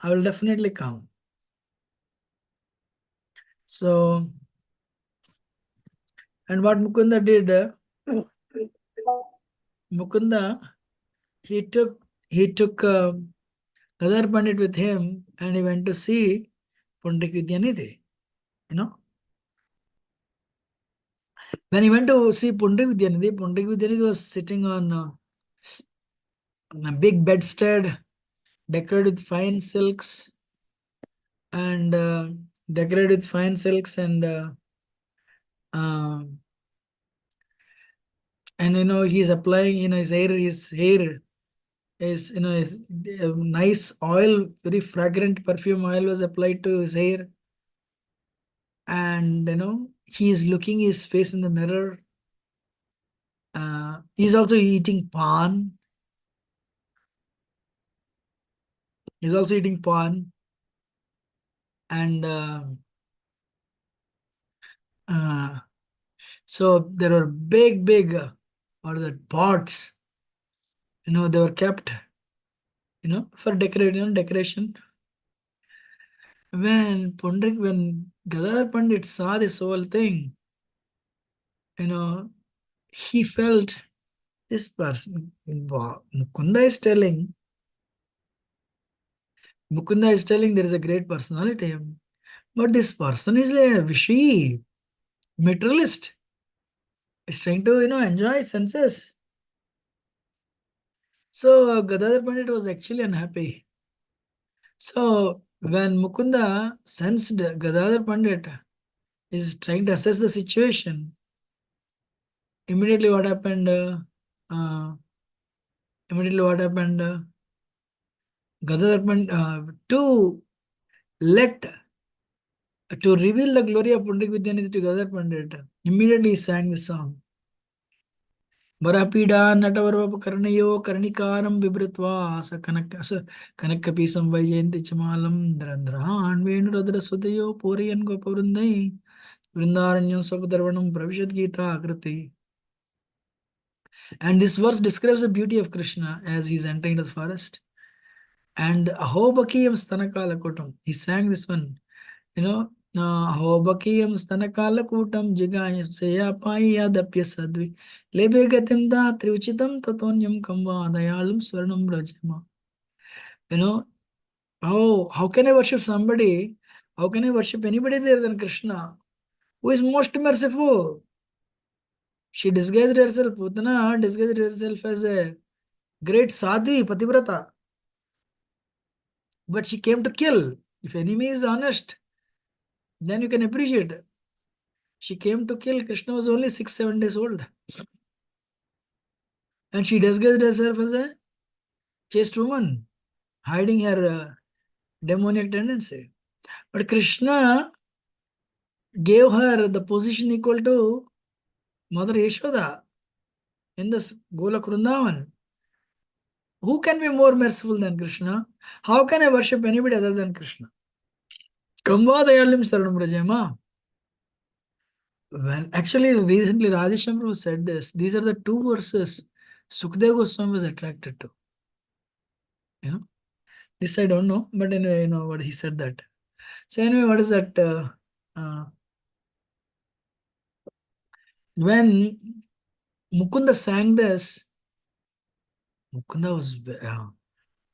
I will definitely come. So, and what Mukunda did, Mukunda, he took Gadar Pandit with him, and he went to see Pundrik Vidyanidhi. You know, when he went to see Pundrik Vidyanidhi was sitting on a big bedstead decorated with fine silks and uh, and he's applying his hair is nice oil, very fragrant perfume oil was applied to his hair, and he's looking his face in the mirror. He's also eating pan. He's also eating pan, and uh, so there were big, what is it, pots. They were kept, for decoration. When Gadadhar Pandit saw this whole thing, you know, he felt this person, wow, Mukunda is telling there is a great personality, but this person is a wishy, materialist. Is trying to, enjoy senses. So Gadadhar Pandit was actually unhappy. So when Mukunda sensed Gadadhar Pandit is trying to assess the situation, immediately what happened? Uh, immediately what happened? Gadadhar Pandit let to reveal the glory of Pundrik Vidyanidhi to Gadadhar Pandit. Immediately he sang the song. Barapida Natavarva Karnayo Karnikaram Vibritva Kanakapisam Vaijayanti Chamalam Drandrahan Venudra Sudayo Porian Gopurundai Vrindaranyam Sapadarvanam Pravishad Gita Akriti. And this verse describes the beauty of Krishna as he is entering the forest. And Ahobakiyam Stanakala Kutam. He sang this one. Ahobakiyam Stanakala Kutam Jigaya Seyapai Yadapya Sadvi Lebe Gatim Da Triuchitam Tatonyam Kamba Dayalum Swarnam Rajama. You know, how can I worship somebody? How can I worship anybody there than Krishna, who is most merciful? She disguised herself, Putana disguised herself as a great sadhi, pativrata. But she came to kill. If enemy is honest, then you can appreciate. She came to kill. Krishna was only 6, 7 days old. And she disguised herself as a chaste woman, hiding her demoniac tendency. But Krishna gave her the position equal to Mother Yashoda in this Golak Vrindavan. Who can be more merciful than Krishna? How can I worship anybody other than Krishna? Kamva dayalim saranam rajama. Well, actually, recently Radheshyam said this. These are the two verses Sukadeva Goswami was attracted to. This I don't know, but anyway, what he said that. So anyway, what is that? When Mukunda sang this, Mukunda was,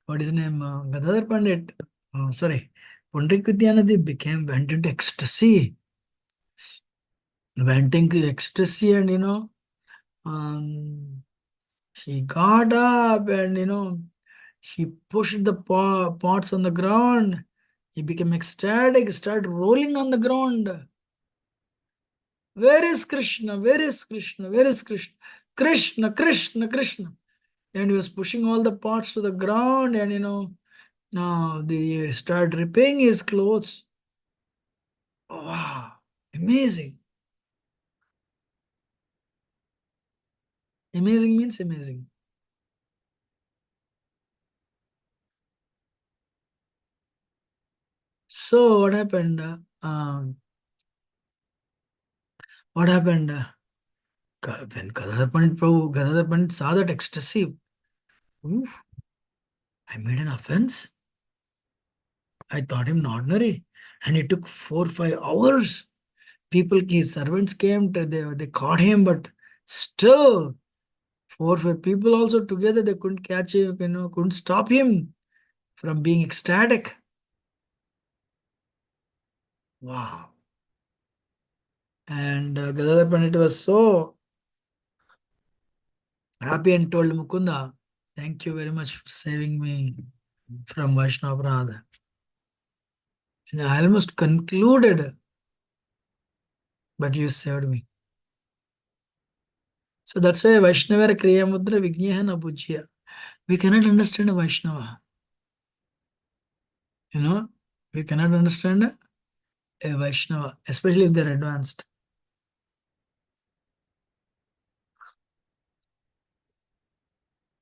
what is his name? Gadadhar Pandit. Sorry, Pundrik Vidyanidhi went into ecstasy. Went into ecstasy, and he got up, and he pushed the pots on the ground. He became ecstatic, started rolling on the ground. Where is Krishna? Where is Krishna? Where is Krishna? Krishna, Krishna, Krishna. And he was pushing all the pots to the ground, and now they started ripping his clothes. Wow, amazing. Amazing means amazing. So what happened? What happened? When Gadadhar Pandit saw that ecstasy, oof, I made an offense. I thought him ordinary. And it took 4 5 hours. People, his servants came, they caught him, but still 4 5 people also together, they couldn't catch him, couldn't stop him from being ecstatic. Wow. And Gadadhar Pandit was so happy and told Mukunda, thank you very much for saving me from Vaishnava Prada. And I almost concluded, but you saved me. So that's why Vaishnava Kriya Mudra Vigneha na Pujya. We cannot understand a Vaishnava. We cannot understand a Vaishnava, especially if they're advanced.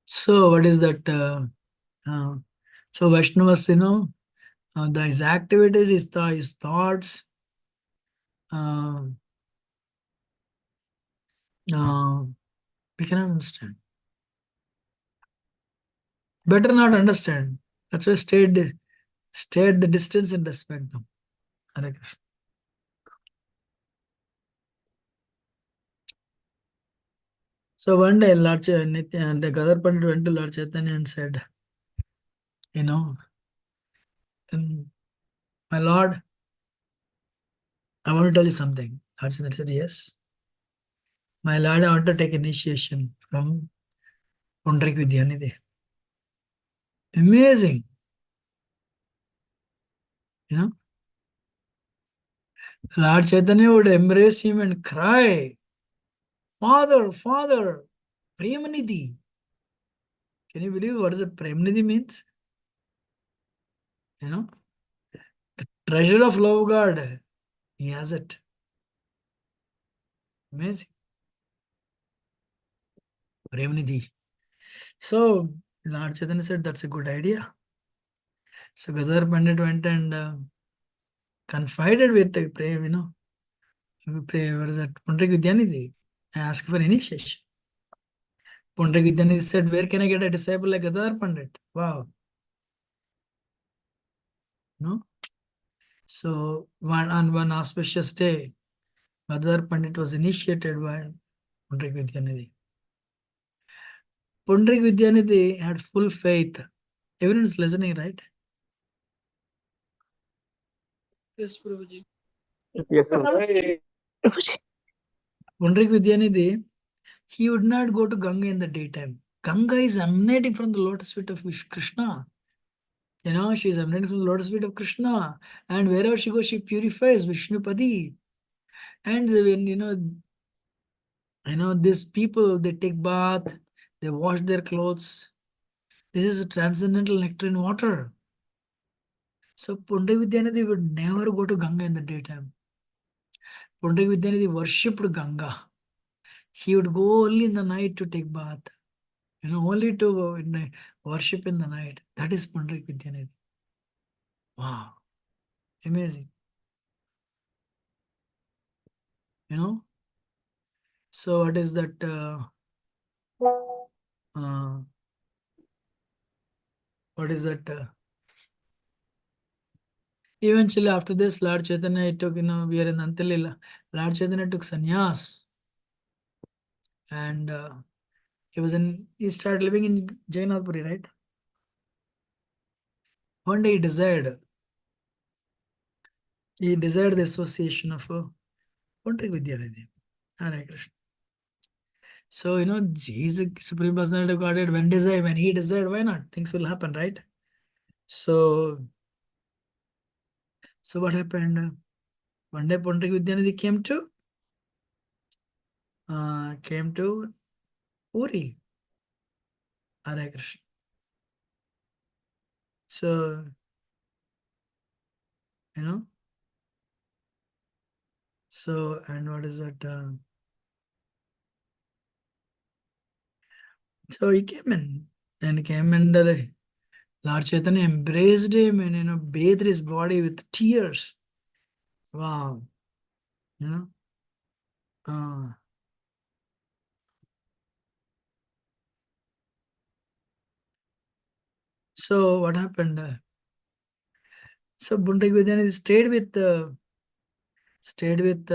So what is that? So Vaishnavas, his activities, his thoughts, uh, uh, we cannot understand. Better not understand. That's why stay at the distance and respect them. Hare Krishna. So one day, Nitya and the Gadar Pandit went to Lord Chaitanya and said, you know, my Lord, I want to tell you something. Lord Chaitanya said, yes. My Lord, I want to take initiation from Pundrik Vidyanidhi. Amazing. You know, Lord Chaitanya would embrace him and cry, Father, Father, Premanidhi. Can you believe what is a Premanidhi means? You know, the treasure of love God. He has it. Amazing. Premanidhi. So Lord Chaitanya said, that's a good idea. So Gadar Pandit went and confided with the Prem, what is that? Pundrik Vidyanidhi, and asked for initiation. Pundrik Vidyanidhi said, where can I get a disciple like Gadar Pandit? Wow. No? So on one auspicious day, Gadar Pandit was initiated by Pundrik Vidyanidhi. Pundrik Vidyanidhi had full faith. Everyone is listening, right? Yes, Prabhuji. Yes, sir. Pundrik Vidyanidhi, he would not go to Ganga in the daytime. Ganga is emanating from the lotus feet of Krishna. She is emanating from the lotus feet of Krishna. And wherever she goes, she purifies Vishnupadi. And when, these people, they take bath, they wash their clothes. This is a transcendental nectarine water. So Pundrik Vidyanidhi would never go to Ganga in the daytime. Pundrik Vidyanidhi worshipped Ganga. He would go only in the night to take bath. Only to worship in the night. That is Pundrik Vidyanidhi. Wow. Amazing. So what is that? What is that? Eventually, after this, Lord Chaitanya took, we are in Antalila. Lord Chaitanya took sannyas, and he started living in Jagannathpuri, right? One day he desired the association of Pundrik Vidyanidhi. Hare Krishna. So, he's the Supreme Personality of Godhead. When he desired, why not? Things will happen, right? So what happened? One day Pundrik Vidyanidhi came to Puri. Hare Krishna. So, and what is that? So he came and Lord Chaitanya embraced him and, bathed his body with tears. Wow. You know, uh, so what happened? So Pundik Vidyanidhi stayed with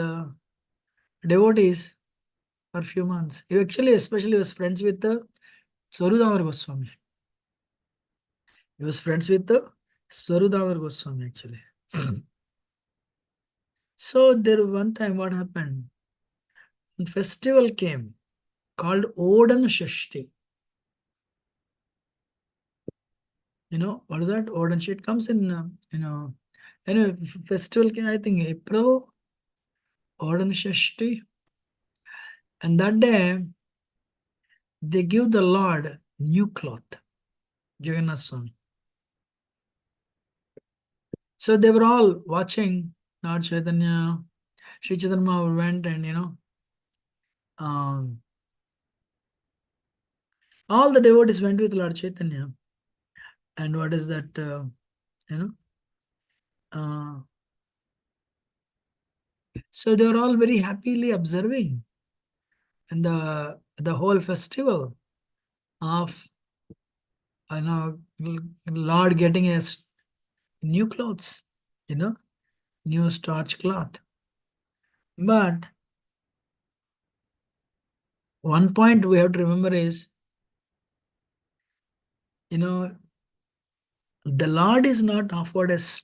devotees for a few months. He actually, especially, was friends with Swarudamar Goswami. He was friends with Swarudamar Goswami actually. So there one time what happened? A festival came called Odan Shashti. You know what is that? Odan Shashti. It comes in anyway, festival came I think April. Odan Shashti. And that day they give the Lord new cloth, Jagannath Swami. So they were all watching Lord Chaitanya. Sri Chaitanya Mahaprabhu went and um, all the devotees went with Lord Chaitanya. And what is that? You know, uh, so they were all very happily observing and the whole festival of Lord getting new clothes, new starch cloth. But one point we have to remember is, the Lord is not offered as,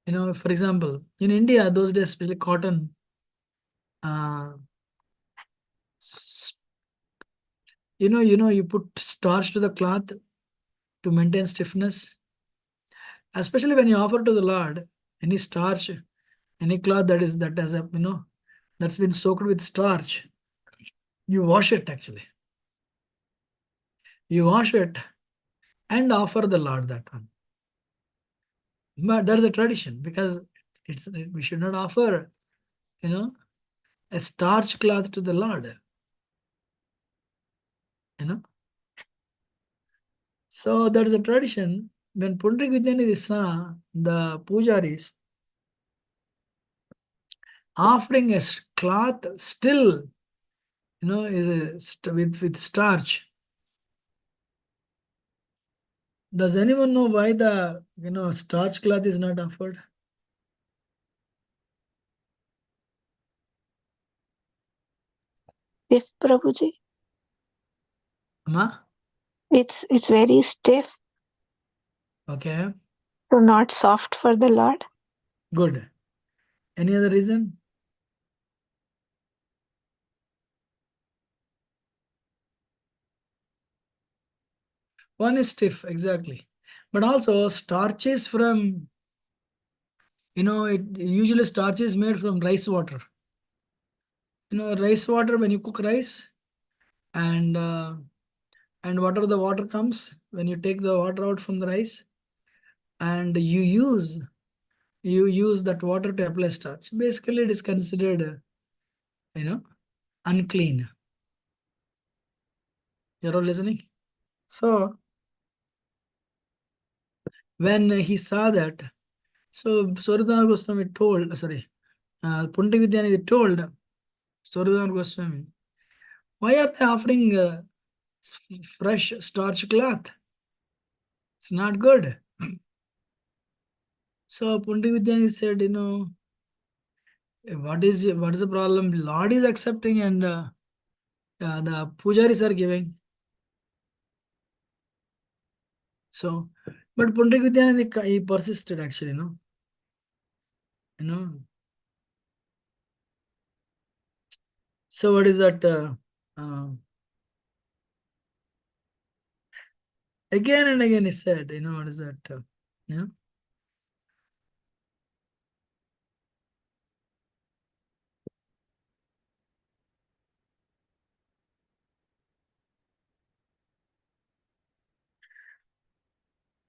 for example, in India, those days, especially cotton, uh, s- you put starch to the cloth to maintain stiffness, especially when you offer to the Lord any starch, any cloth that has a, that's been soaked with starch, you wash it actually. You wash it and offer the Lord that one. But that's a tradition because we should not offer, you know, a starch cloth to the Lord. You know, so that's a tradition. When Pundrik Vidyanidhi saw the pujaris offering a cloth still, with starch. Does anyone know why the starch cloth is not offered? Stiff, Prabhuji. Ma? It's very stiff, Okay, so not soft for the Lord. good. Any other reason? One is stiff, exactly. But also starches from, it usually starch is made from rice water. Rice water, when you cook rice and whatever the water comes, when you take the water out from the rice and you use that water to apply starch. Basically, it is considered, unclean. You're all listening? So when he saw that, so Swaruddhana Goswami told, Pundik Vidyanidhi told Swaruddhana Goswami, why are they offering fresh starch cloth? It's not good. So Pundik Vidyanidhi said, what is the problem? Lord is accepting and the pujaris are giving. So, but Pundik Vidyanidhi, he persisted actually, you know. So what is that? Again and again he said, what is that? You know,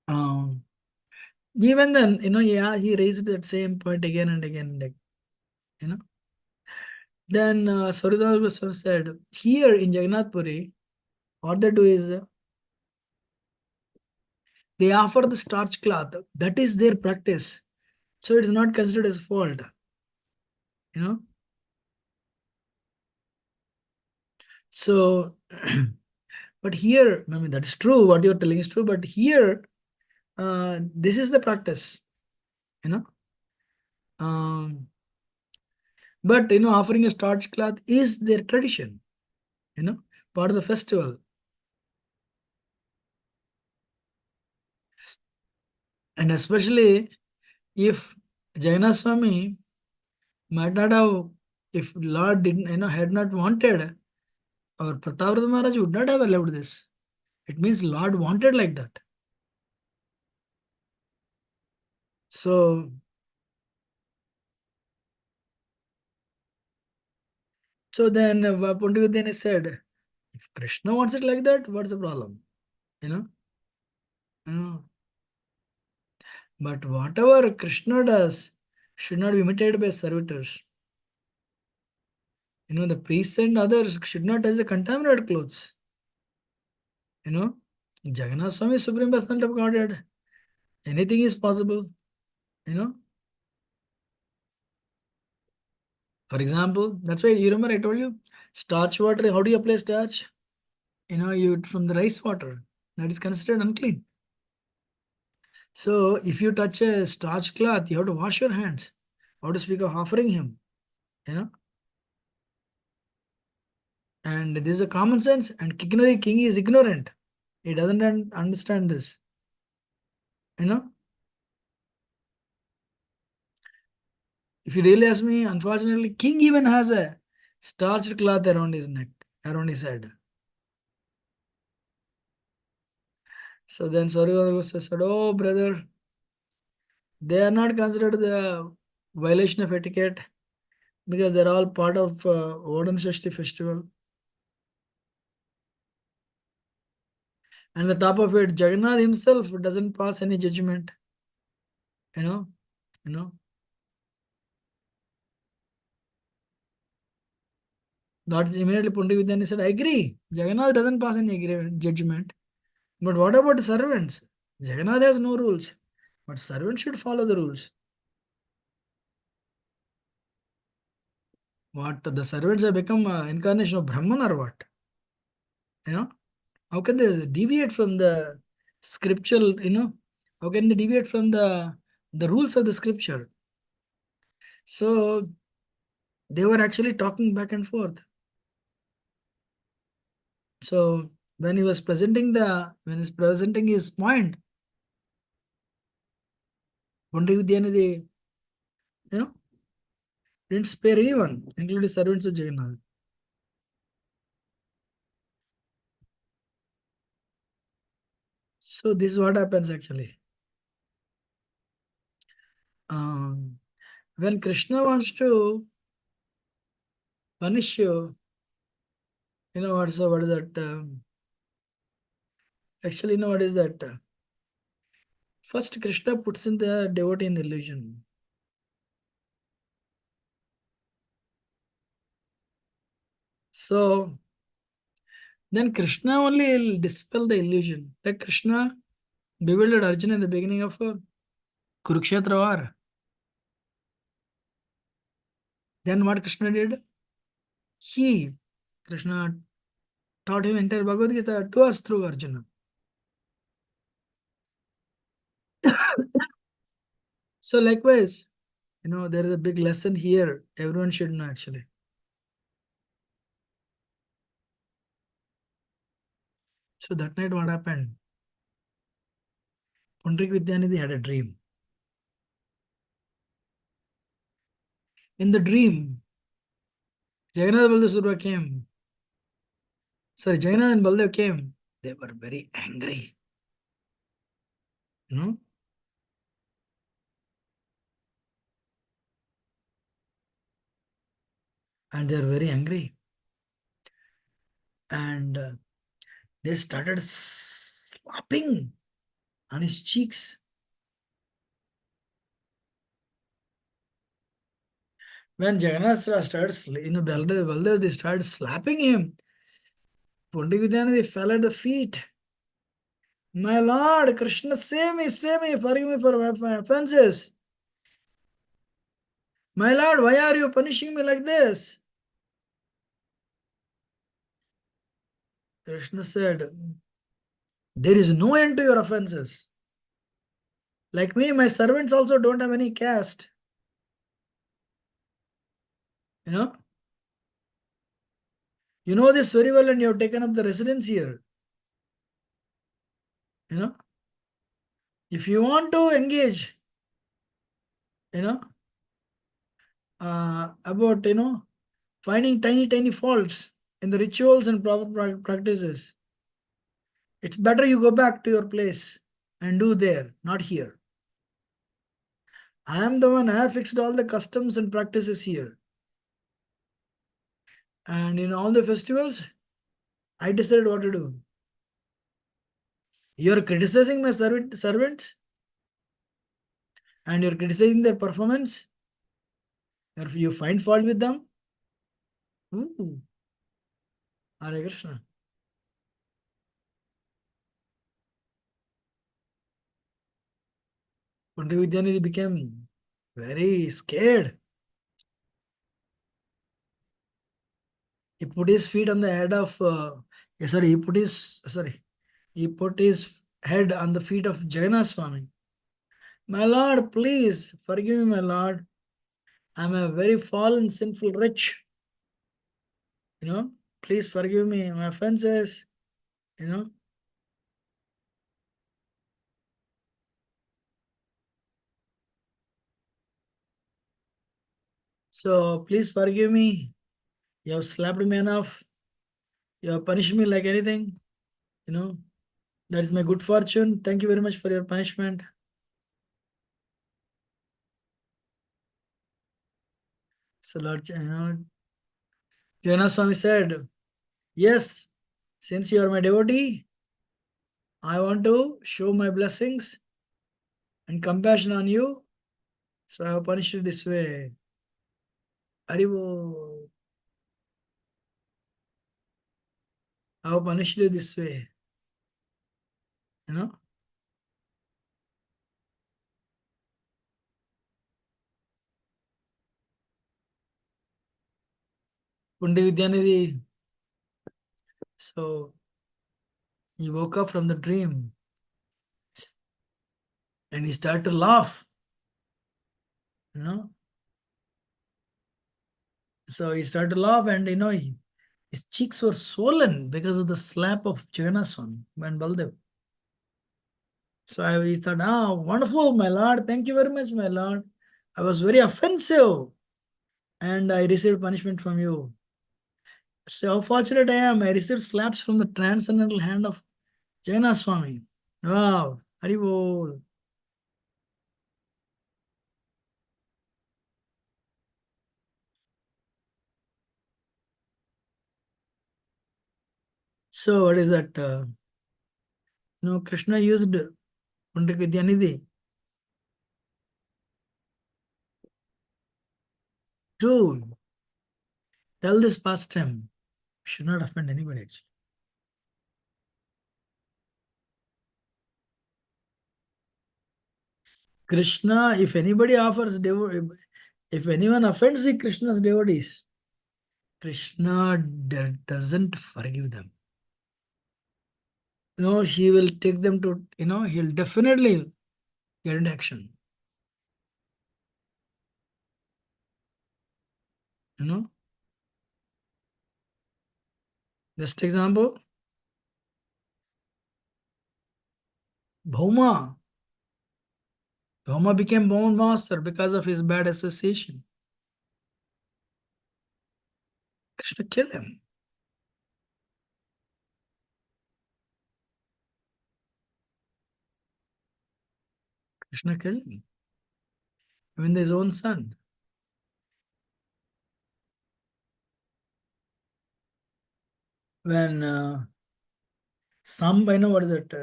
um, even then, yeah, he raised that same point again and again, like, you know. Then Swaruddhana Goswami said, here in Jagannath Puri, what they do is they offer the starch cloth. That is their practice. So it is not considered as fault, you know. So, but here, I mean, that's true. What you're telling is true. But here, this is the practice. you know. Um, but offering a starch cloth is their tradition, part of the festival. And especially if Jaina Swami might not have, if Lord didn't, had not wanted, or Pratavrata Maharaj would not have allowed this. It means Lord wanted like that. So, then Pundividya said, if Krishna wants it like that, what's the problem? You know, you know. But whatever Krishna does should not be imitated by servitors. The priests and others should not touch the contaminated clothes. You know, Jagannath Swami is Supreme Personality of Godhead. Anything is possible. You know, for example, that's why you remember I told you starch water. How do you apply starch? You from the rice water that is considered unclean. So if you touch a starch cloth, you have to wash your hands. How to speak of offering him? You know, and this is a common sense. And king is ignorant. He doesn't understand this. You know, if you really ask me, unfortunately, king even has a starched cloth around his neck, around his head. So then Saurabhadra said, "Oh, brother, they are not considered the violation of etiquette because they're all part of Odin Shashti festival. And the top of it, Jagannath himself doesn't pass any judgment. You know, you know. That immediately Pundividya said, I agree. Jagannath doesn't pass any judgment. But what about the servants? Jagannath has no rules, but servants should follow the rules. What the servants have become incarnation of Brahman or what? You know, how can they deviate from the scriptural? How can they deviate from the rules of the scripture? So they were actually talking back and forth. So when he was presenting his point, Pandit Vidyanidhi, you know, didn't spare anyone, including servants of Jagannath. So this is what happens actually. Um, when Krishna wants to punish you, what is that? Actually, what is that? First, Krishna puts in the devotee in the illusion. So then Krishna only will dispel the illusion. Like Krishna bewildered Arjuna in the beginning of Kurukshetra war. Then what Krishna did? He, Krishna, taught him entire Bhagavad Gita to us through Arjuna. So likewise, there is a big lesson here. Everyone should know actually. So that night what happened? Pundrik Vidyanidhi had a dream. In the dream, Jagannath and Baldev came. Sorry, Jagannath and Baldev came. They were very angry. You know, and they are very angry. And they started slapping on his cheeks. When Jagannath started, Baldev, they started slapping him. Pandit Vidyanidhi fell at the feet. My Lord, Krishna, save me, forgive me for my offenses. My Lord, why are you punishing me like this? Krishna said, there is no end to your offenses. Like me, my servants also don't have any caste. You know, you know this very well, and you have taken up the residence here. You know, if you want to engage, you know, about finding tiny tiny faults in the rituals and proper practices, it's better you go back to your place and do there, not here. I am the one. I have fixed all the customs and practices here, and in all the festivals, I decided what to do. You are criticizing my servants, and you're criticizing their performance. If you find fault with them, ooh, Hare Krishna. Pandit Vidyanidhi became very scared. He put his feet on the head of, sorry, he put his head on the feet of Jagannath Swami. My Lord, please forgive me, my Lord. I'm a very fallen, sinful wretch. You know, please forgive me my offenses. You know, so please forgive me. You have slapped me enough. You have punished me like anything. You know, that is my good fortune. Thank you very much for your punishment. So Lord, Jagannath Swami said, yes, since you are my devotee, I want to show my blessings and compassion on you. So I have punished you this way. Haribo, I have punished you this way. You know, Pandit Vidyanidhi. So he woke up from the dream and he started to laugh. You know, so he started to laugh, and his cheeks were swollen because of the slap of Jagannath Swami and Baldev. So he thought, wonderful, my lord. Thank you very much, my lord. I was very offensive and I received punishment from you. So how fortunate I am. I received slaps from the transcendental hand of Jagannath Swami. Wow, Haribol. So what is that? Krishna used Pandit Vidyanidhi to tell this pastime. Should not offend anybody actually. Krishna, if anybody offers if anyone offends the Krishna's devotees, Krishna doesn't forgive them. He will take them to, he'll definitely get into action. You know, just example, Bhauma. Bhauma became Bhauma master because of his bad association. Krishna killed him. Krishna killed him. Even his own son. When Samba, what is it?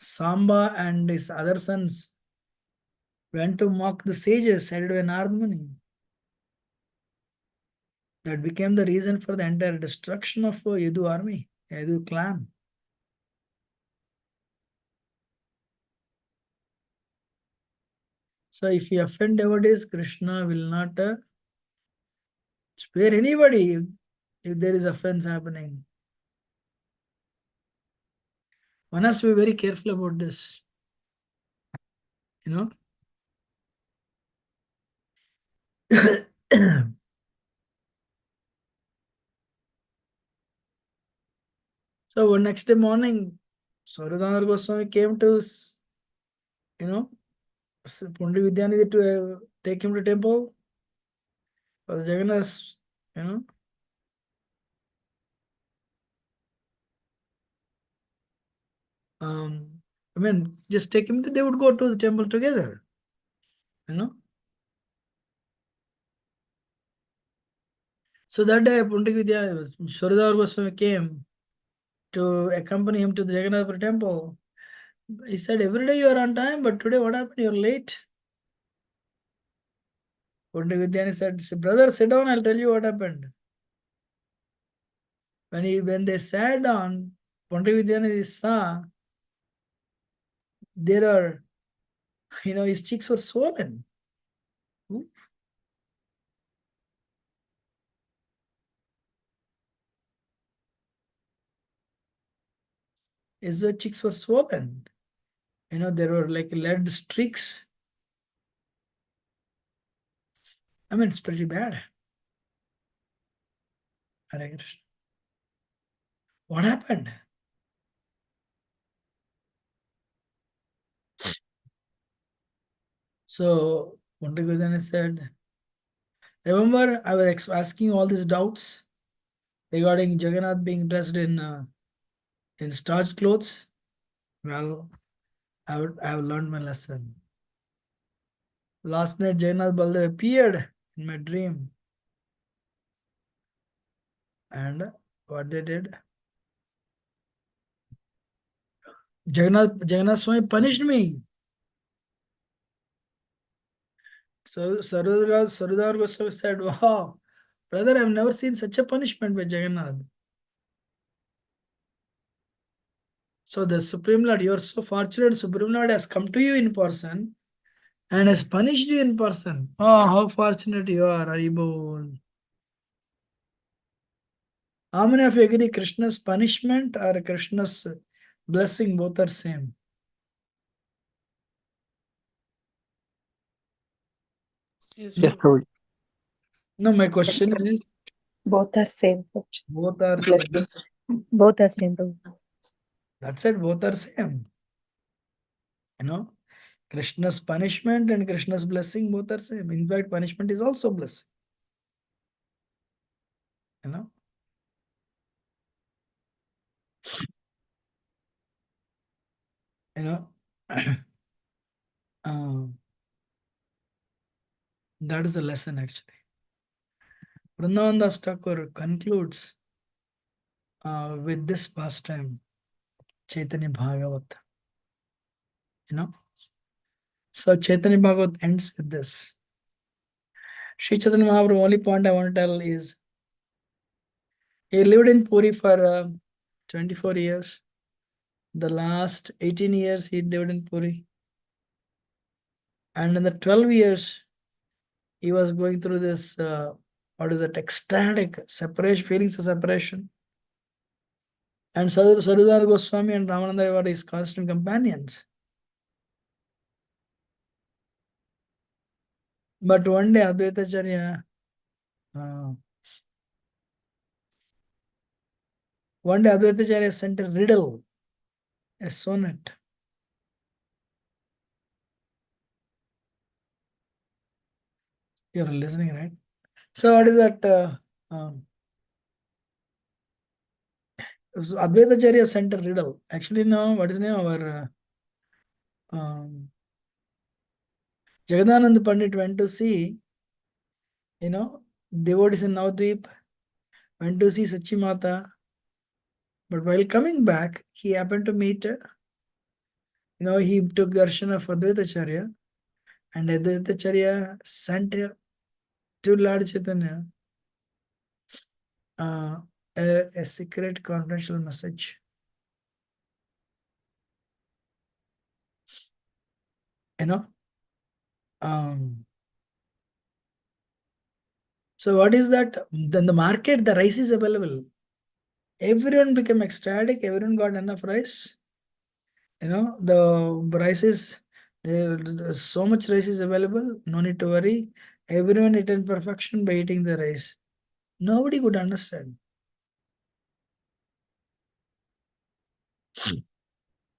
Samba and his other sons went to mock the sages headed by Narmuni. That became the reason for the entire destruction of Yadu army, Yadu clan. So if you offend devotees, Krishna will not spare anybody if there is offense happening. One has to be very careful about this. you know. So one next day morning, Saradhanara Goswami came to, you know, Pundi Vidyanidhi to take him to temple for the Jagannath, you know. I mean, just take him to, they would go to the temple together, you know. So that day, Pundik Vidya, Saradhanara Goswami came to accompany him to the Jagannath temple. He said, every day you are on time, but today what happened? You're late. Pundik Vidyani said, brother, sit down, I'll tell you what happened. When they sat down, Pundik Vidyani saw there are, his cheeks were swollen. His cheeks were swollen. There were like lead streaks. I mean, it's pretty bad. Hare Krishna. What happened? So Pundik Vidyani said, remember, I was asking all these doubts regarding Jagannath being dressed in starched clothes. Well, I have learned my lesson. Last night, Jagannath Baldev appeared in my dream. And what they did? Jagannath Swami punished me. So Sarudar Goswami said, wow, brother, I've never seen such a punishment by Jagannath. So the Supreme Lord, you are so fortunate, Supreme Lord has come to you in person and has punished you in person. Oh, how fortunate you are, Haribol. How many of you agree Krishna's punishment or Krishna's blessing both are same? Yes, Prabhuji. No, my question is Both are same. both are same. Both are same. Prabhuji. That's it, both are same. You know, Krishna's punishment and Krishna's blessing both are same. In fact, punishment is also blessing. You know. You know. um, that is the lesson actually. Vrindavan Das Thakur concludes with this pastime, Chaitanya Bhagavat. You know. So Chaitanya Bhagavat ends with this. Sri Chaitanya Mahaprabhu, only point I want to tell is he lived in Puri for 24 years. The last 18 years he lived in Puri. And in the 12 years, he was going through this, what is that, ecstatic separation, feelings of separation. And Sarudhar Goswami and Ramananda were his constant companions. But one day, Advaitacharya sent a riddle, a sonnet. You're listening, right? So what is that? Advaitacharya sent a riddle. Actually, no, what is the name? Our Jagadanand Pandit went to see, devotees in Navadvip, went to see Sachi Mata. But while coming back, he happened to meet, he took darshan of Advaitacharya, and Advaitacharya sent to Lord Chaitanya a secret confidential message. You know? So what is that? Then the market, the rice is available. Everyone became ecstatic. Everyone got enough rice. The rice is So much rice is available, no need to worry. Everyone attain perfection by eating the rice. Nobody could understand.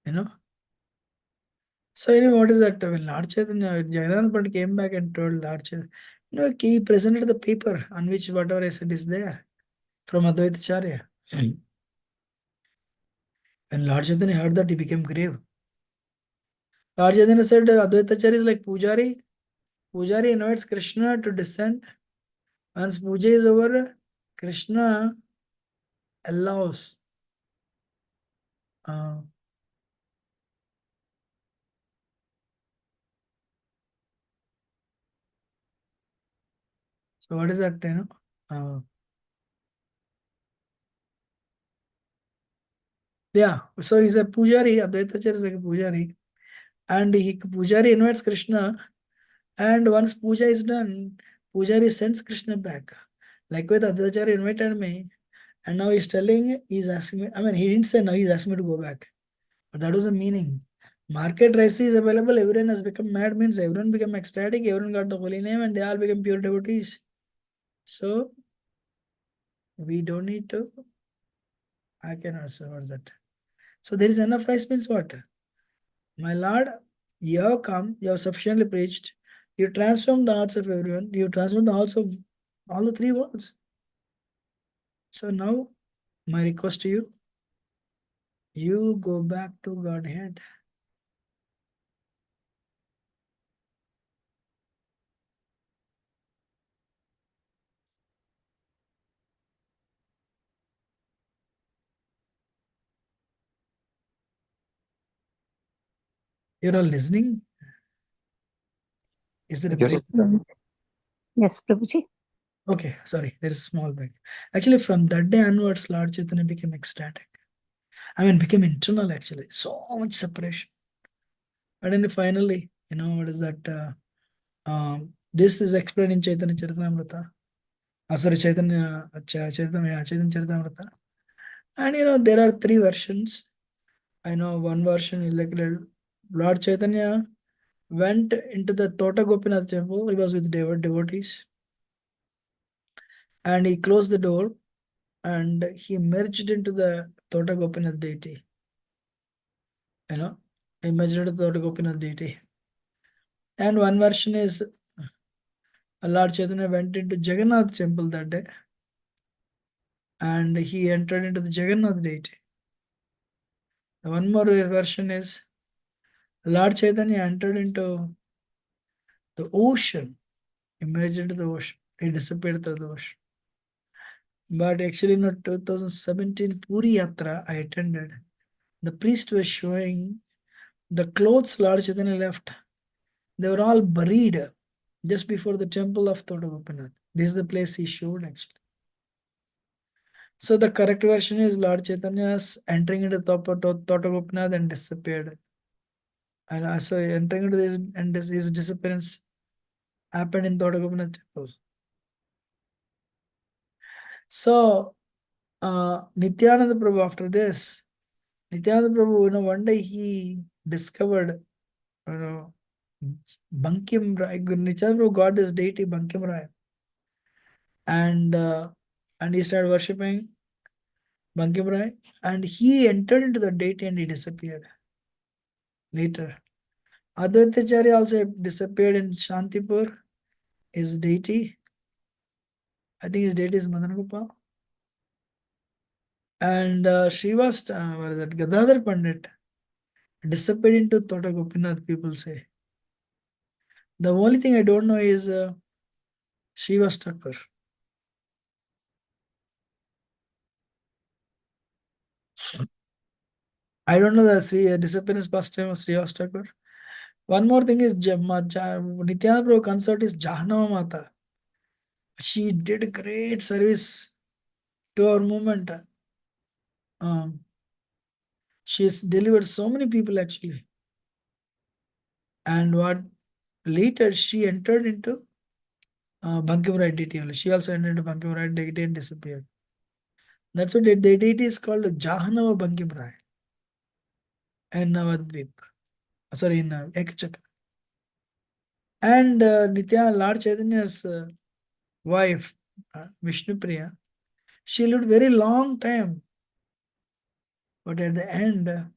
You know. So anyway, what is that? When Lord Chaitanya, Jagannatha Pandit came back and told Lord Chaitanya, he presented the paper on which whatever I said is there from Advaita Acharya. When Lord Chaitanya heard that, he became grave. Lord Chaitanya said, Advaita Acharya is like Pujari. Pujari invites Krishna to descend. Once puja is over, Krishna allows uh, so what is that, yeah, so he's a pujari, Advaita Acharya is like a pujari, and pujari invites Krishna, and once puja is done, pujari sends Krishna back. Likewise, Advaita Acharya invited me, and now he's asking me, I mean, he didn't say no, he's asking me to go back. But that was the meaning. Market rice is available, everyone has become mad, means everyone became ecstatic, everyone got the holy name, and they all became pure devotees. So we don't need to, I cannot say what's that. So there is enough rice means what? My Lord, you have come, you have sufficiently preached, you transformed the hearts of everyone, you transformed the hearts of all the three worlds. So now, my request to you, you go back to Godhead. You're all listening? Is there a Yes. break? Yes, Prabhuji. Okay, sorry, there is a small break. Actually, from that day onwards, Lord Chaitanya became ecstatic. I mean, became internal actually. So much separation. But then finally, what is that? This is explained in Chaitanya Charitamrita. Sorry, Chaitanya Charitamrita. And there are three versions. I know one version is like Lord Chaitanya went into the Tota Gopinath temple. He was with devotees. And he closed the door and he merged into the Tota Gopinath deity. He merged into the Tota Gopinath deity. And one version is Lord Chaitanya went into Jagannath temple that day and he entered into the Jagannath deity. One more version is Lord Chaitanya entered into the ocean, emerged into the ocean, he disappeared through the ocean. But actually, in 2017 Puri Yatra I attended, the priest was showing the clothes Lord Chaitanya left. They were all buried just before the temple of Tota Gopinath. This is the place he showed actually. So the correct version is Lord Chaitanya's entering into Tota Gopinath and disappeared. And so entering into this and his disappearance happened in Tota Gopinath temple. So Nityananda Prabhu, after this, Nityananda Prabhu, one day he discovered, Bankim Rai. Nityananda Prabhu got this deity Bankim Rai, and he started worshipping Bankim Rai, and he entered into the deity and he disappeared. Later, Advaitacharya also disappeared in Shantipur. His deity, I think his deity is Madan Gopal. And Srivas, what is that? Gadadhar Pandit disappeared into Tota Gopinath, people say. The only thing I don't know is Srivas Thakur. I don't know the disappearance past name of Srivas Thakur. One more thing is Nityananda Prabhu consort is Jahnava Mata. She did great service to our movement. Um, she's delivered so many people actually. And what later she entered into Bankim Rai deity. She also entered into Bankim Rai deity and disappeared. That's what the deity is called Jahnava Bankim Rai and Navadvip. Sorry, in Ekachakra. And Nitya, Lord Chaitanya's wife, Vishnupriya, she lived very long time. But at the end,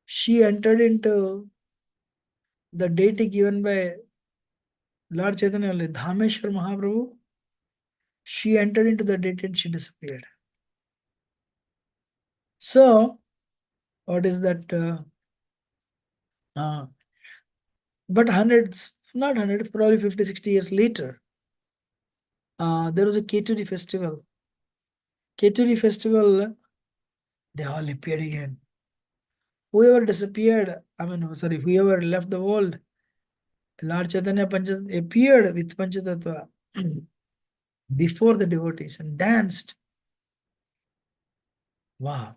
she entered into the deity given by Lord Chaitanya only, Dhameshwar Mahaprabhu. She entered into the deity and she disappeared. So, what is that? Uh, but hundreds, not hundreds, probably 50, 60 years later, there was a Keturi festival. Keturi festival, they all appeared again. Whoever disappeared, whoever left the world, Lord Chaitanya appeared with Panchatattva before the devotees and danced. Wow.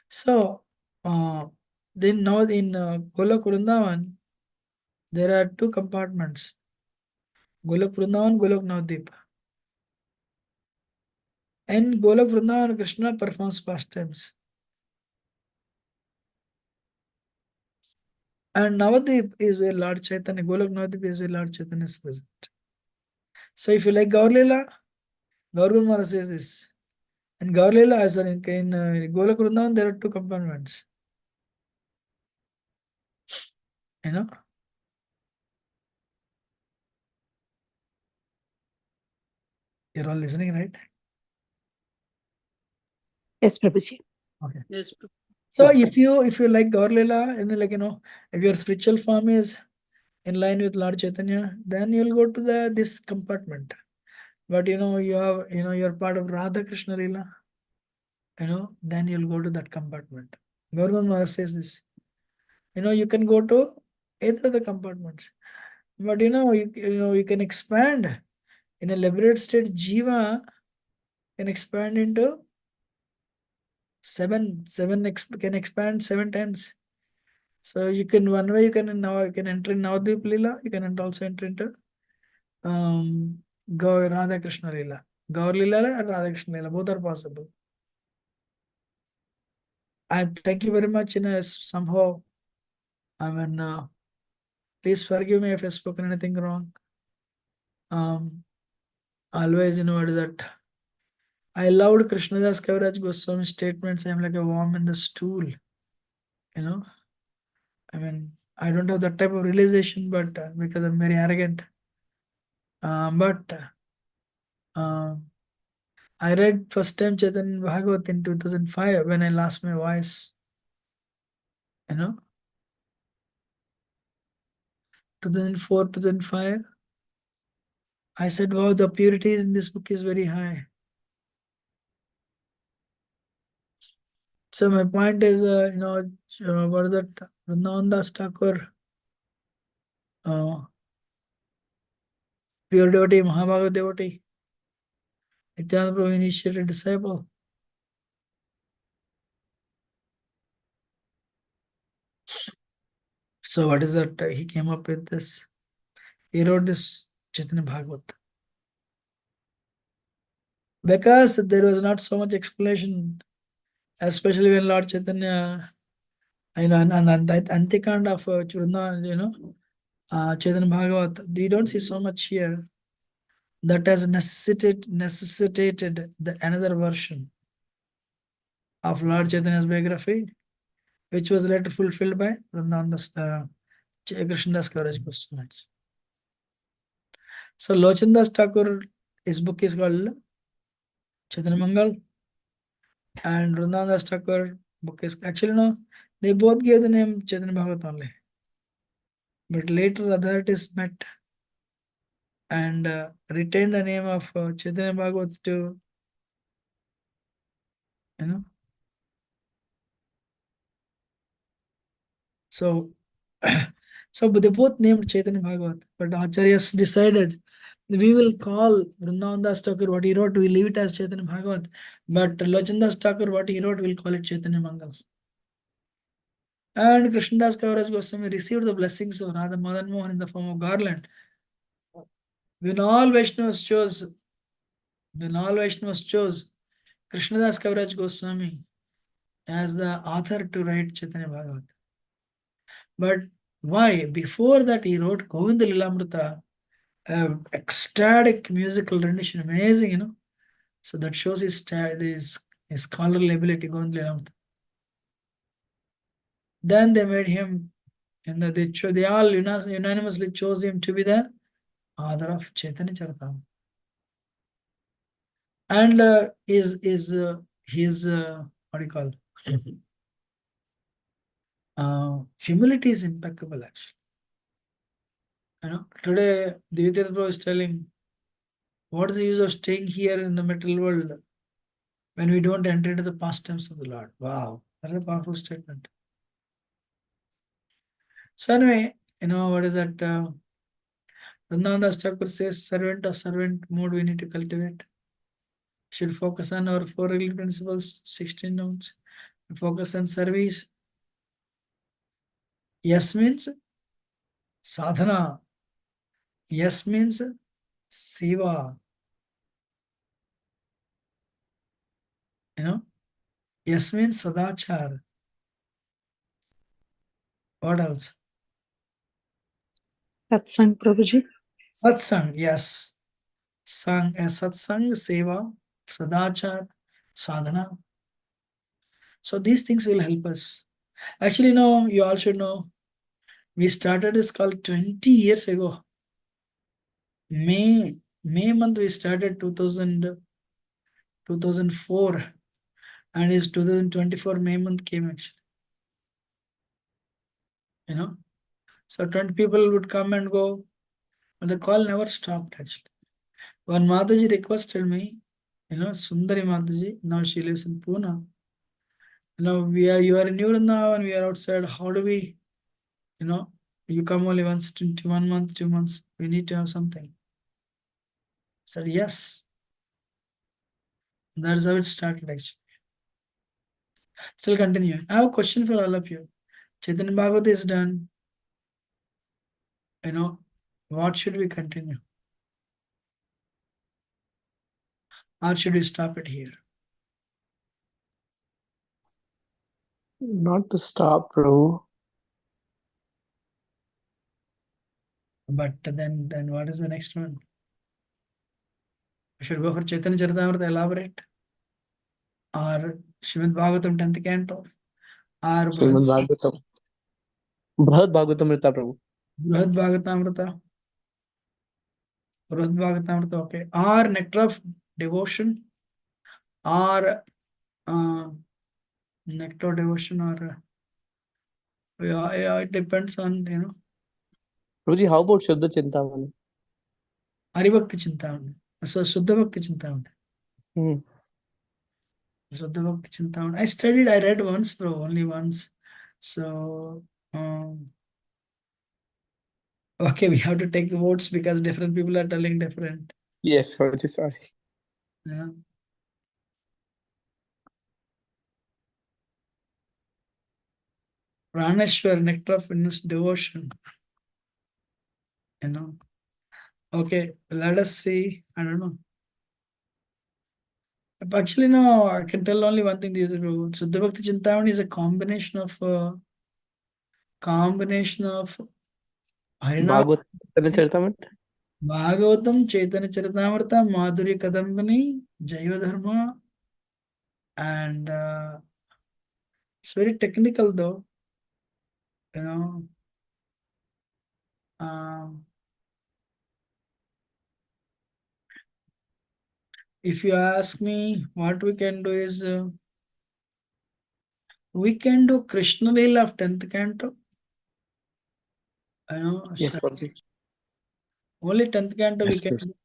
So, then now in Golok Vrindavan, there are two compartments. Golok Vrindavan, Golok Navadvip. In Golok Vrindavan, Krishna performs pastimes. And Navadvip is where Lord Chaitanya, Golok Navadvip is where Lord Chaitanya is present. So if you like Gaur Leela, Gaur Maharaj says this. In Gaur Leela, sorry, in Golok Vrindavan, there are two compartments. You know? You're all listening, right? Yes, Prabhuji. Okay. Yes. So Yeah. if you like Gaur Leela, and like if your spiritual form is in line with Lord Chaitanya, then you'll go to this compartment. But you're part of Radha Krishna Leela, then you'll go to that compartment. Gaurav Maharaj says this. You can go to either of the compartments. But you can expand in a liberated state. Jiva can expand into can expand 7 times. So you can one way you can enter in Navadvip Leela, you can also enter into Radha Krishna Leela. Gaur Leela and Radha Krishna Leela, both are possible. I thank you very much. Somehow, please forgive me if I've spoken anything wrong. Always, what is that? I loved Krishnadas Kaviraj Goswami's statements. I'm like a worm in the stool. I don't have that type of realization, but because I'm very arrogant. But I read first time Chaitanya Bhagavat in 2005 when I lost my voice. 2004, 2005. I said, wow, the purity in this book is very high. So my point is, what is that? Vrindavan Das Thakur, pure devotee, Mahabhagavad devotee, Nityananda Prabhu initiated disciple. So what is that? He came up with this. He wrote this Chaitanya Bhagavat. Because there was not so much explanation, especially when Lord Chaitanya, and Antikand of Chaitanya Bhagavat, we don't see so much here. That has necessitated the another version of Lord Chaitanya's biography, which was later fulfilled by Vrindavan Krishnadas Kaviraj Goswami. So Lochandas Thakur, his book is called Chaitanya Mangal, and Vrindavan Thakur book is actually no, they both gave the name Chaitanya Bhagavat only. But later authorities met and retained the name of Chaitanya Bhagavat to so so they both named Chaitanya Bhagavat, but Acharyas decided we will call Vrindavan Das Thakur what he wrote, we leave it as Chaitanya Bhagavat, but Lochandas Thakur what he wrote, we'll call it Chaitanya Mangal. And Krishnadas Kaviraj Goswami received the blessings of Radha Madan Mohan in the form of garland. When all Vaishnavas chose Krishnadas Kaviraj Goswami as the author to write Chaitanya Bhagavat. But Why? Before that, he wrote Govinda Lilamrita, ecstatic musical rendition, amazing, So that shows his scholarly ability, Govinda Lilamrita. Then they made him, they all unanimously chose him to be the author of Chaitanya Charitamrita. And his what do you call humility is impeccable, actually. Today Divya Prabhu is telling, what is the use of staying here in the material world when we don't enter into the pastimes of the Lord? Wow, that's a powerful statement. So anyway, what is that? Randandas Thakur says, servant of servant mode we need to cultivate. Should focus on our 4 regular principles, 16 notes. Focus on service. Yes means sadhana. Yes means seva. Yes means sadachar. What else? Satsang, Prabhuji. Satsang, yes. Satsang, seva, sadachar, sadhana. So these things will help us. Actually, you all should know, we started this call 20 years ago. May month we started 2004, and it's 2024 May month came, actually. So 20 people would come and go, but the call never stopped, actually. One Mataji requested me, Sundari Mataji, now she lives in Pune. You are in New now and we are outside. How do we, you come only once to 1 month, 2 months. We need to have something. I said, yes. That's how it started, actually. Still continuing. I have a question for all of you. Chaitanya Bhagavatam is done. What should we continue? Or should we stop it here? Not to stop, Prabhu. But then what is the next one? We should go for Chaitanya Charitamrita, elaborate. Or Srimad Bhagavatam 10th canto. Or Srimad Bhagavatam. Brahad Bhagavatamrita, Prabhu. Brahad Bhagavatamrita. Brahad Bhagavatamrita, okay. Or nectar of devotion. Or nectar of devotion, or it depends on, Prabhuji, how about Shuddha Chintamani? Haribhakti Chintamani. So Suddha Bhakti Chintamani. Suddha Bhakti Chintamani. I read once, bro, only once. So, okay, we have to take the votes because different people are telling different. Yes, Prabhuji, sorry. Yeah. Praneshwar, nectar of devotion. Okay, let us see. I don't know. Actually, no, I can tell only one thing. Suddha Bhakti Chintamani is a combination of Harinam, Bhagavatam, Chaitanya Charitamrita. Bhagavatam, Chaitanya Charitamrita, Madhuri Kadambani, Jaiva Dharma, and it's very technical though. If you ask me, what we can do is we can do Krishna Lila of 10th canto. Yes, Prabhuji. Only 10th canto we Yes, can Prabhuji. do.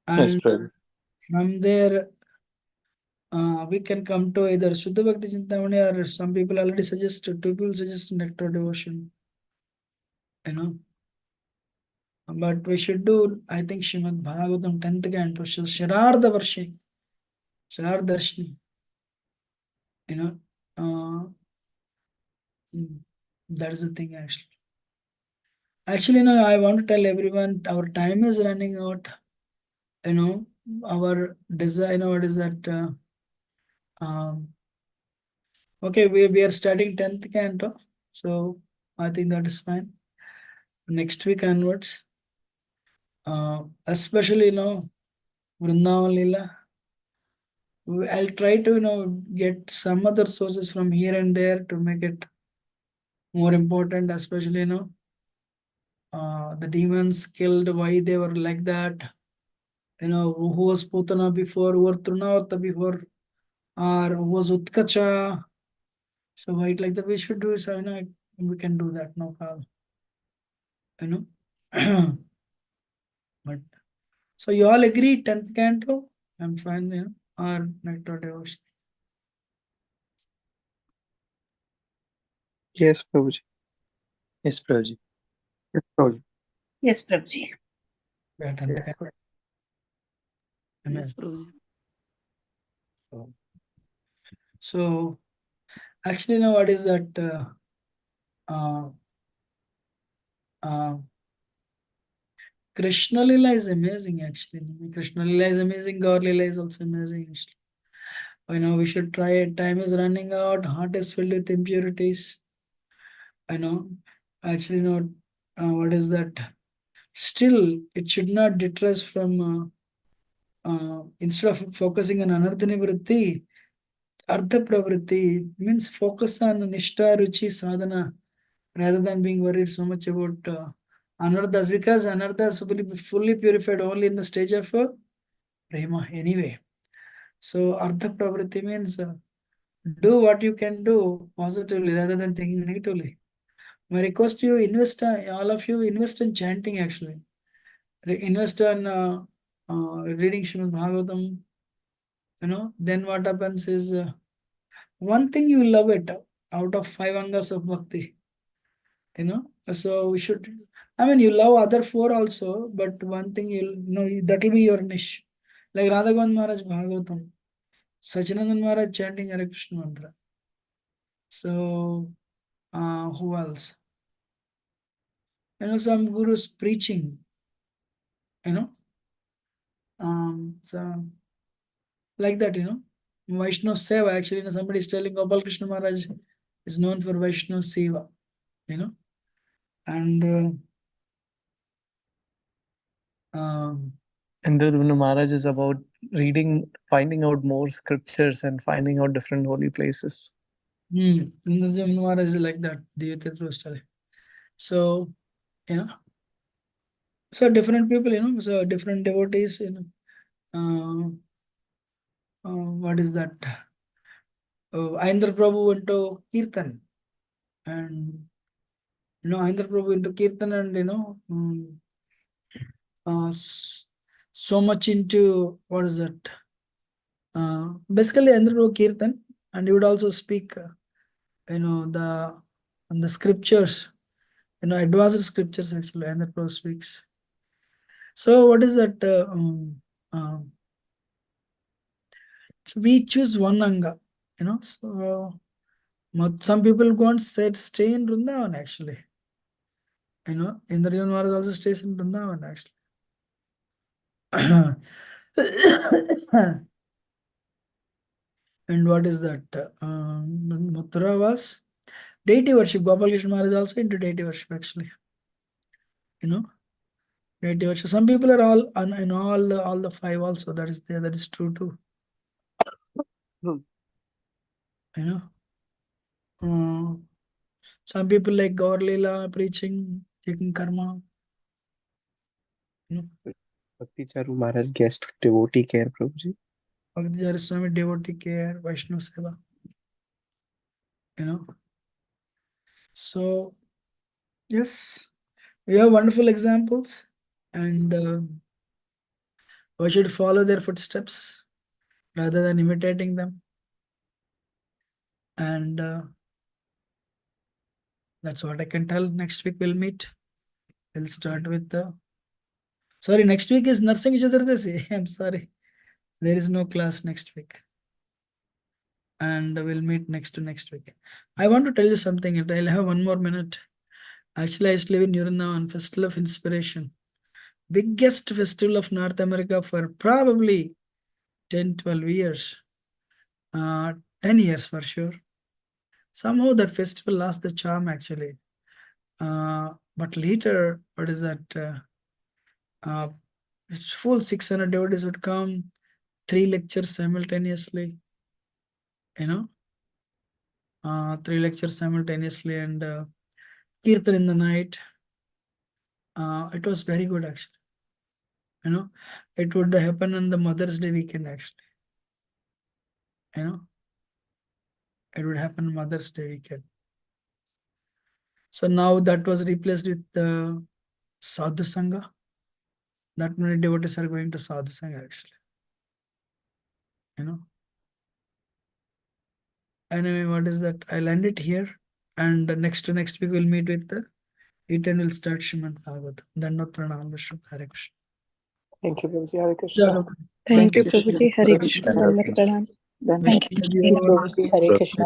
Yes, And Prabhuji. from there, we can come to either Shuddha Bhakti Chintamani, or some people already suggested, 2 people suggested nectar devotion. But we should do, I think, Srimad Bhagavatam 10th canto, Shirarda Varshi, Shirardarshini. That is the thing, actually. Actually, I want to tell everyone our time is running out. Our design, what is that? Okay, we are starting 10th canto. So I think that is fine. Next week onwards, especially, Vrindavan Leela, I'll try to, get some other sources from here and there to make it more important, especially, the demons killed, why they were like that, who was Putana before, who was Trunavata before, or who was Utkacha. So, right, like that, we should do, so, we can do that, no problem. But so you all agree 10th canto? I'm fine, or nectar devotion. Yes, Prabhuji. Yes, Prabhuji. Yes, Prabhuji. Yes, Prabhuji. Yeah, 10th Yes. canto. Amen. Yes, Prabhuji. So actually, what is that? Uh, uh, Krishna Lila is amazing. Actually, Krishna Lila is amazing. Gaur Lila is also amazing. Actually, we should try it. Time is running out. Heart is filled with impurities. Actually, what is that? Still, it should not deter us from. Instead of focusing on anardhani vritti, ardha pravritti means focus on nishta, ruchi, sadhana rather than being worried so much about anardhas, because anardhas will be fully purified only in the stage of prema anyway. So ardha pravritti means do what you can do positively rather than thinking negatively. My request to you, invest, all of you invest in chanting actually. Invest in reading Srimad Bhagavatam. Then what happens is one thing you love it out of 5 angas of bhakti. So we should, I mean, you love other 4 also, but one thing you'll know that will be your niche. Like Radhagovind Maharaj Bhagavatam, Sachinandan Maharaj chanting Hare Krishna mantra. So who else? Some gurus preaching, so like that, Vaishnav Seva. Actually, somebody is telling Gopal Krishna Maharaj is known for Vaishnav Seva, and Indradumna Maharaj is about reading, finding out more scriptures and finding out different holy places. Indradumna Maharaj is like that, Divyatitra story. So, so different people, so different devotees, what is that? Aindra Prabhu went to Kirtan, and Aindra Prabhu into Kirtan, and so much into what is that? Basically, Aindra Prabhu Kirtan, and he would also speak, the scriptures, advanced scriptures actually, Aindra Prabhu speaks. So, what is that? So we choose one anga, So some people go and stay in Vrindavan actually. Indrajan Maharaj also stays in Vrindavan actually. And what is that? Mathura was deity worship. Gopal Krishna Maharaj also into deity worship actually. Deity worship. Some people are all all the 5 also. That is there. That is true too. Hmm. Some people like Gaur Leela preaching, taking karma. Bhakti Charu Maharaj guest devotee care, Prabhuji. Bhakti Jari Swami devotee care, Vaishnav Seva. So yes, we have wonderful examples, and we should follow their footsteps rather than imitating them. And that's what I can tell. Next week we'll meet. We'll start with the. Sorry, next week is Nursing Chaturdasi. I'm sorry. There is no class next week. And we'll meet next to next week. I want to tell you something. I'll have 1 more minute. Actually, I used to live in Vrindavan, Festival of Inspiration. Biggest festival of North America for probably 10, 12 years. 10 years for sure. Somehow that festival lost the charm actually. But later, what is that? It's full 600 devotees would come, 3 lectures simultaneously, 3 lectures simultaneously, and kirtan in the night. It was very good actually. It would happen on the Mother's Day weekend actually. It would happen Mother's Day weekend. So now that was replaced with the Sadhu Sangha. That many devotees are going to Sadhu Sangha actually. Anyway, what is that? I'll end it here. And next week we'll meet with the 8 and we'll start Srimad Bhagavatam. Dandot Pranam Vishnu. Hare Krishna. Thank you, Prabhuji. Hare Krishna. Thank you, Prabhuji. Hare Krishna. Dandavat pranam. Thank you, Prabhuji. Hare Krishna.